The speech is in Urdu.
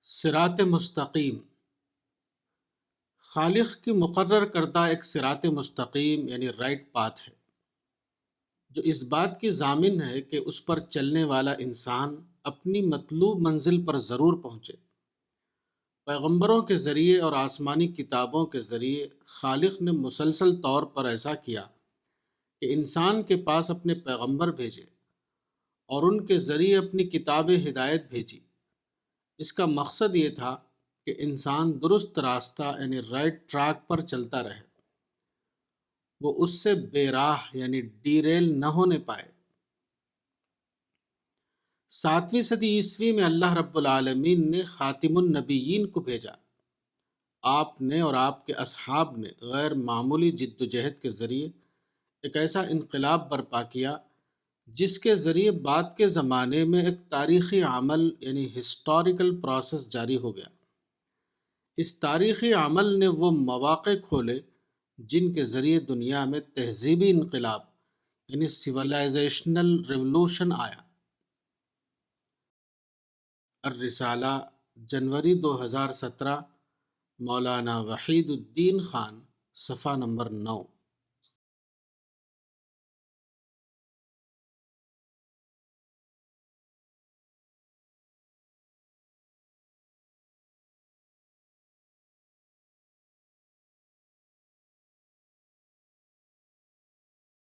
صراط مستقیم، خالق کی مقرر کردہ ایک صراط مستقیم یعنی رائٹ پاتھ ہے، جو اس بات کی ضامن ہے کہ اس پر چلنے والا انسان اپنی مطلوب منزل پر ضرور پہنچے۔ پیغمبروں کے ذریعے اور آسمانی کتابوں کے ذریعے خالق نے مسلسل طور پر ایسا کیا کہ انسان کے پاس اپنے پیغمبر بھیجے اور ان کے ذریعے اپنی کتاب ہدایت بھیجی۔ اس کا مقصد یہ تھا کہ انسان درست راستہ یعنی رائٹ ٹریک پر چلتا رہے، وہ اس سے بے راہ یعنی ڈیریل نہ ہونے پائے۔ 7ویں صدی عیسوی میں اللہ رب العالمین نے خاتم النبیین کو بھیجا۔ آپ نے اور آپ کے اصحاب نے غیر معمولی جد و جہد کے ذریعے ایک ایسا انقلاب برپا کیا جس کے ذریعے بعد کے زمانے میں ایک تاریخی عمل یعنی ہسٹوریکل پروسیس جاری ہو گیا۔ اس تاریخی عمل نے وہ مواقع کھولے جن کے ذریعے دنیا میں تہذیبی انقلاب یعنی سویلائزیشنل ریولوشن آیا۔ الرسالہ، جنوری 2017، مولانا وحید الدین خان، صفحہ نمبر 9۔